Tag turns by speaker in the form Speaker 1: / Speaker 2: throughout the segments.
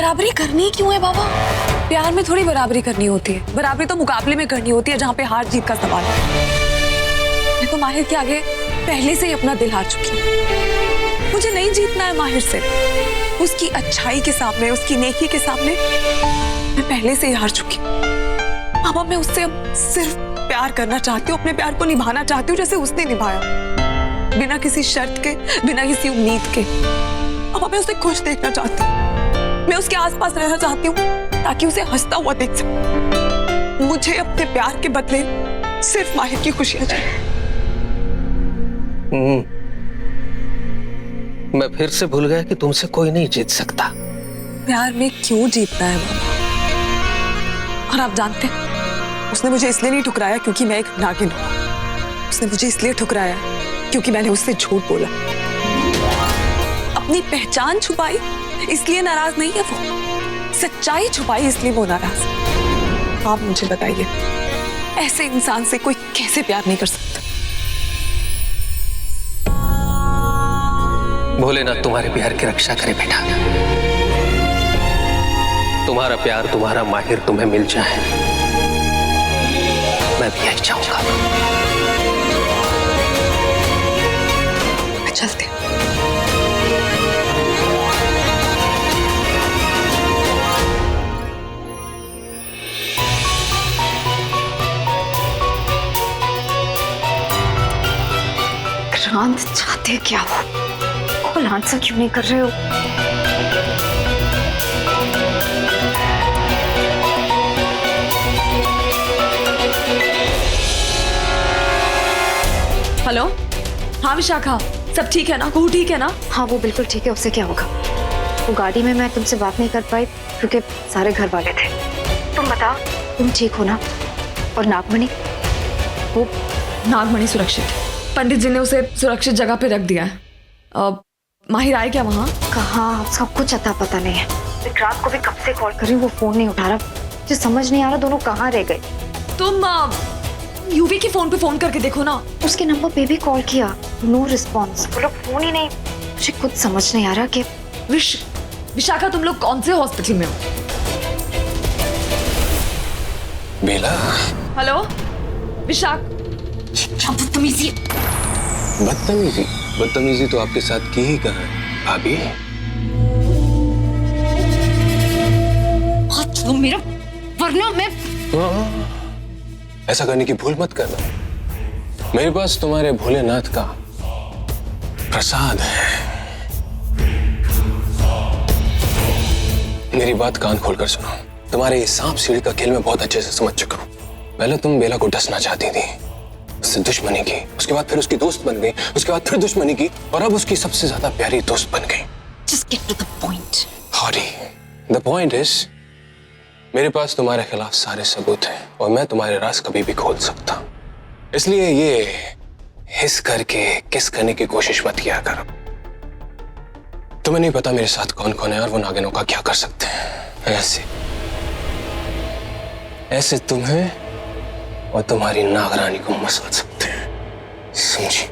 Speaker 1: बराबरी करनी क्यों है बाबा? प्यार में थोड़ी बराबरी करनी होती है, बराबरी तो मुकाबले में करनी होती है जहाँ पे हार जीत का सवाल है। मैं तो माहिर के आगे पहले से ही अपना दिल हार चुकी हूँ। मुझे नहीं जीतना है माहिर से। उसकी अच्छाई के सामने, उसकी नेकी के सामने मैं पहले से ही हार चुकी हूँ। अब मैं उससे अब सिर्फ प्यार करना चाहती हूँ, अपने प्यार को निभाना चाहती हूँ जैसे उसने निभाया, बिना किसी शर्त के, बिना किसी उम्मीद के। अब मैं उसे खुश देखना चाहती हूँ, मैं उसके आसपास रहना चाहती हूँ ताकि उसे हंसता हुआ देख सकूं। मुझे अपने प्यार के बदले सिर्फ माहिर की खुशियां चाहिए।
Speaker 2: मैं फिर से भूल गया कि तुमसे कोई नहीं जीत सकता।
Speaker 1: प्यार में क्यों जीतना है बाबा? और आप जानते हैं, उसने मुझे इसलिए नहीं ठुकराया क्योंकि मैं एक नागिन हूं। उसने मुझे इसलिए ठुकराया क्योंकि मैंने उससे झूठ बोला, अपनी पहचान छुपाई, इसलिए नाराज नहीं है वो। सच्चाई छुपाई इसलिए वो नाराज है। आप मुझे बताइए, ऐसे इंसान से कोई कैसे प्यार नहीं कर सकता?
Speaker 2: भोलेनाथ तुम्हारे प्यार की रक्षा करे बेटा। तुम्हारा प्यार, तुम्हारा माहिर तुम्हें मिल जाए, मैं भी यही चाहूंगा।
Speaker 1: मैं चलती हूँ।
Speaker 3: क्रांत चाहते क्या हो? कॉल आंसर क्यों नहीं कर रहे हो?
Speaker 1: हेलो, हाँ विशाखा, सब ठीक है ना? कुहू ठीक है ना?
Speaker 3: हाँ वो बिल्कुल ठीक है, उससे क्या होगा? वो गाड़ी में मैं तुमसे बात नहीं कर पाई क्योंकि सारे घर वाले थे। तुम बताओ, तुम ठीक हो ना? और नागमणि?
Speaker 1: वो नागमणि सुरक्षित है। पंडित जी ने उसे सुरक्षित जगह पे रख दिया है। माहिर आए क्या वहाँ?
Speaker 3: कहाँ, सब कुछ अता पता नहीं है। विक्रांत को भी कब से कॉल कर रही हूँ, वो फोन नहीं उठा रहा। मुझे समझ नहीं आ रहा दोनों कहाँ रह गए।
Speaker 1: तुम यूवी के फोन पे फोन करके देखो ना।
Speaker 3: उसके नंबर पे भी कॉल किया, नो रिस्पॉन्स। वो लोग फोन ही नहीं। मुझे कुछ समझ नहीं आ रहा कि
Speaker 1: विशाखा तुम लोग कौन से हॉस्पिटल में हो?
Speaker 2: बेला।
Speaker 1: हेलो विशाख। बदतमीजी
Speaker 2: बदतमीजी? बदतमीजी तो आपके साथ की ही कहाँ है भाभी?
Speaker 3: मेरा वरना मैं
Speaker 2: ऐसा करने की भूल मत करना। मेरे पास तुम्हारे भोलेनाथ का प्रसाद है। मेरी बात कान खोलकर सुनो। तुम्हारे इस सांप सीढ़ी का खेल मैं बहुत अच्छे से समझ चुका हूं। पहले तुम बेला को डसना चाहती थी, उससे दुश्मनी की, उसके बाद फिर उसकी दोस्त बन गई, उसके बाद फिर दुश्मनी की, और अब उसकी सबसे ज्यादा प्यारी दोस्त बन गई।
Speaker 3: Just get to the point.
Speaker 2: हॉरी, the point is, मेरे पास तुम्हारे खिलाफ सारे सबूत हैं और मैं तुम्हारे राज कभी भी खोल सकता हूं। इसलिए ये हिस करके किस करने की कोशिश मत किया करो। तुम्हें नहीं पता मेरे साथ कौन कौन है और वो नागिनों का क्या कर सकते हैं। ऐसे तुम्हें और तुम्हारी नागरानी को मसल सकते हैं, समझी?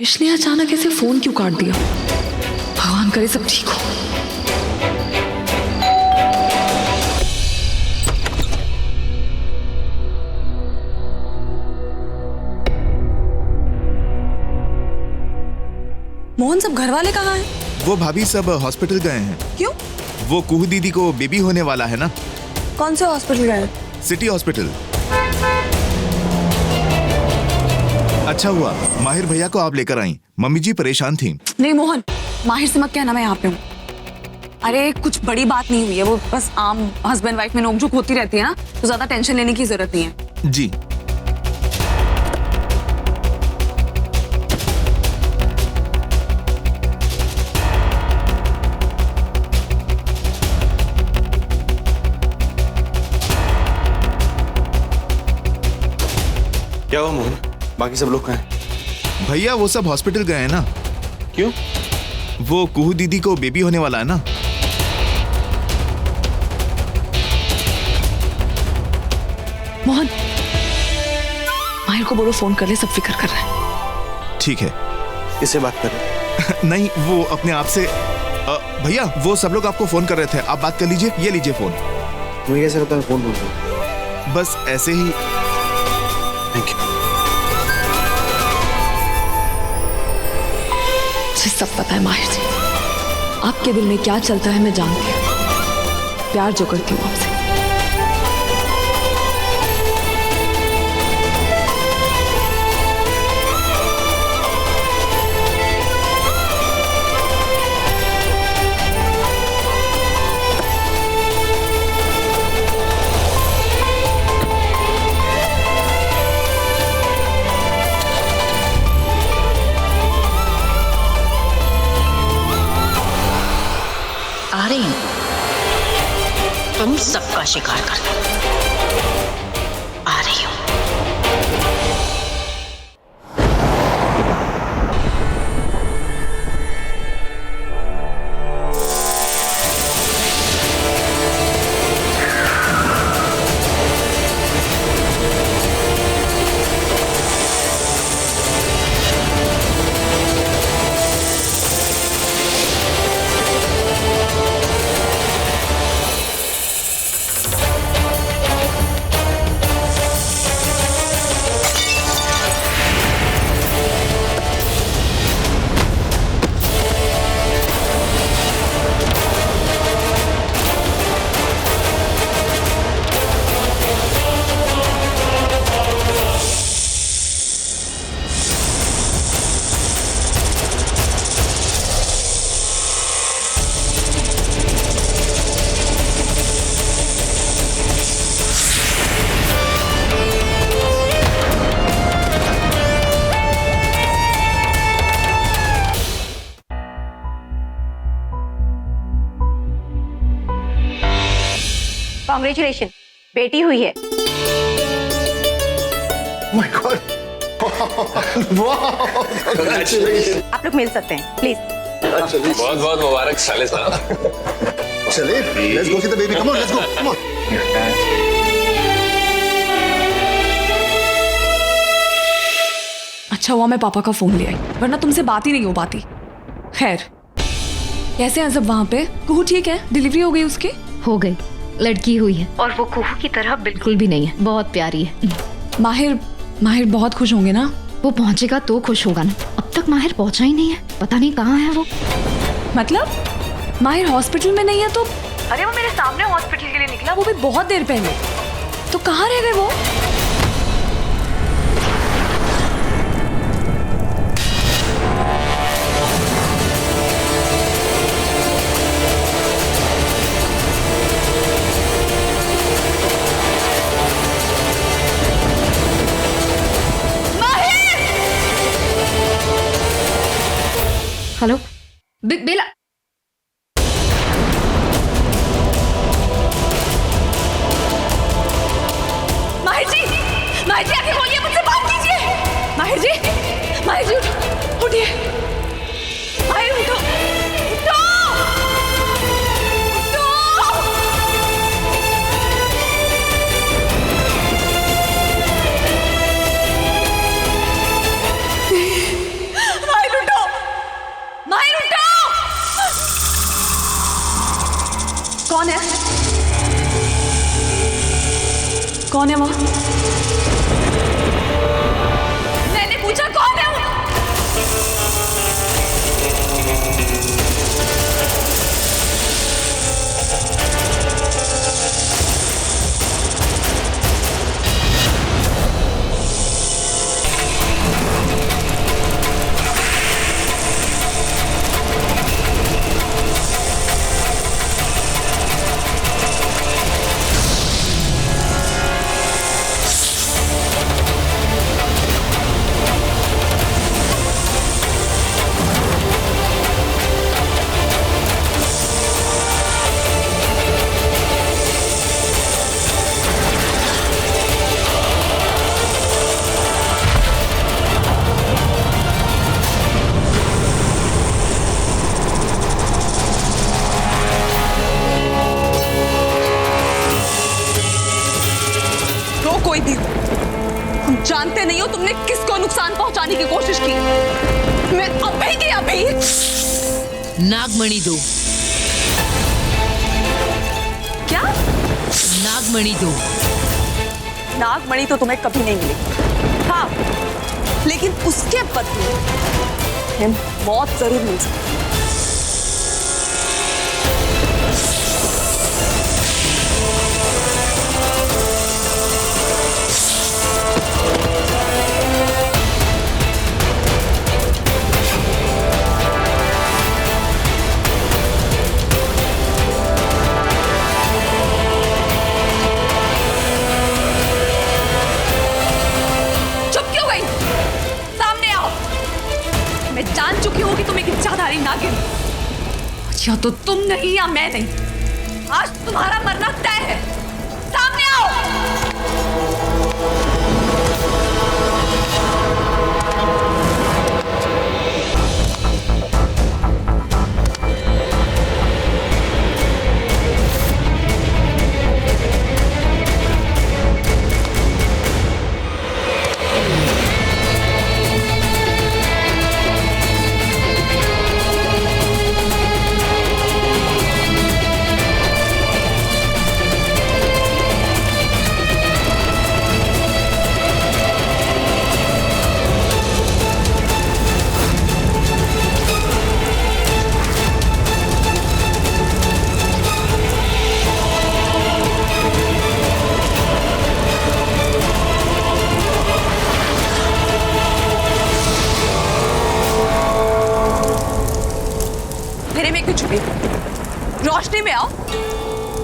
Speaker 1: इसने अचानक ऐसे फोन क्यों काट दिया? भगवान करे सब ठीक हो। मोहन, सब घर वाले कहाँ हैं?
Speaker 4: वो भाभी सब हॉस्पिटल गए हैं।
Speaker 1: क्यों?
Speaker 4: वो कुहू दीदी को बेबी होने वाला है ना।
Speaker 1: कौन से हॉस्पिटल गए?
Speaker 4: City hospital. अच्छा हुआ माहिर भैया को आप लेकर आई, मम्मी जी परेशान थी।
Speaker 1: नहीं मोहन, माहिर से मत कहना मैं यहाँ पे हूँ। अरे कुछ बड़ी बात नहीं हुई है, वो बस आम हस्बैंड वाइफ में नोकझोंक होती रहती है ना, तो ज्यादा टेंशन लेने की जरूरत नहीं है।
Speaker 4: जी
Speaker 5: क्या हुआ मोहन, बाकी सब लोग कहाँ हैं?
Speaker 4: भैया वो सब हॉस्पिटल गए हैं ना।
Speaker 5: क्यों?
Speaker 4: वो कुहू दीदी को बेबी होने वाला है ना।
Speaker 1: मोहन, को बोलो फोन कर ले, सब फिक्र कर रहा है।
Speaker 4: ठीक है।
Speaker 5: इससे बात करें।
Speaker 4: नहीं, वो अपने आप से भैया, वो सब लोग आपको फोन कर रहे थे, आप बात कर लीजिए। ये लीजिए फोन।
Speaker 5: तुम्हें कैसे पता मैं फोन बोल रहा हूँ?
Speaker 4: बस ऐसे ही।
Speaker 5: Thank you.
Speaker 1: मुझे सब पता है माहिर जी, आपके दिल में क्या चलता है मैं जानती हूँ। प्यार जो करती हूँ आपसे।
Speaker 6: आ रही हूं, तुम सबका शिकार करने आ रही हूं।
Speaker 7: कॉन्ग्रेचुलेशन, बेटी हुई है।
Speaker 5: माय गॉड,
Speaker 7: आप लोग मिल सकते हैं प्लीज।
Speaker 2: बहुत बहुत मुबारक साले साहब।
Speaker 5: चले, let's go see the baby, come on, let's go, come on.
Speaker 1: अच्छा हुआ मैं पापा का फोन ले आई, वरना तुमसे बात ही नहीं हो पाती। खैर, कैसे हैं सब वहाँ पे? कुहू ठीक है? डिलीवरी हो गई उसकी?
Speaker 3: हो गई, लड़की हुई है और वो कुहू की तरह बिल्कुल भी नहीं है, बहुत प्यारी है।
Speaker 1: माहिर बहुत खुश होंगे ना?
Speaker 3: वो पहुंचेगा तो खुश होगा ना। अब तक माहिर पहुंचा ही नहीं है, पता नहीं कहाँ है वो।
Speaker 1: मतलब माहिर हॉस्पिटल में नहीं है तो? अरे वो मेरे सामने हॉस्पिटल के लिए निकला, वो भी बहुत देर पहले। तो कहाँ रह गए वो?
Speaker 3: हेलो बेला,
Speaker 1: माहिर जी आके बोलिए, मुझसे बात कीजिए। माहिर जी उठिए। माहिर उठो, उठो, उठो। माहिर उठो। कौन है? कौन है वो? मैंने पूछा कौन है वो? तुम जानते नहीं हो तुमने किसको नुकसान पहुंचाने की कोशिश की। मैं अभी की अभी
Speaker 6: नागमणि दो।
Speaker 1: क्या?
Speaker 6: नागमणि दो।
Speaker 1: नागमणि तो तुम्हें कभी नहीं मिलेगी, हाँ, लेकिन उसके बदले में मौत जरूर मिल सकती है। जान चुकी हूँ कि तुम एक इच्छाधारी नागिन, या तो तुम नहीं या मैं नहीं। आज तुम्हारा मरना तय है, सामने आओ। रोशनी में आओ,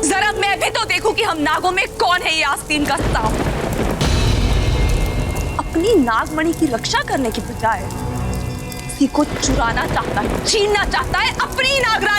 Speaker 1: जरा मैं भी तो देखूं कि हम नागों में कौन है ये आस्तीन का सांप। अपनी नागमणि की रक्षा करने की बजाय किसी को चुराना चाहता है, छीनना चाहता है अपनी नागराज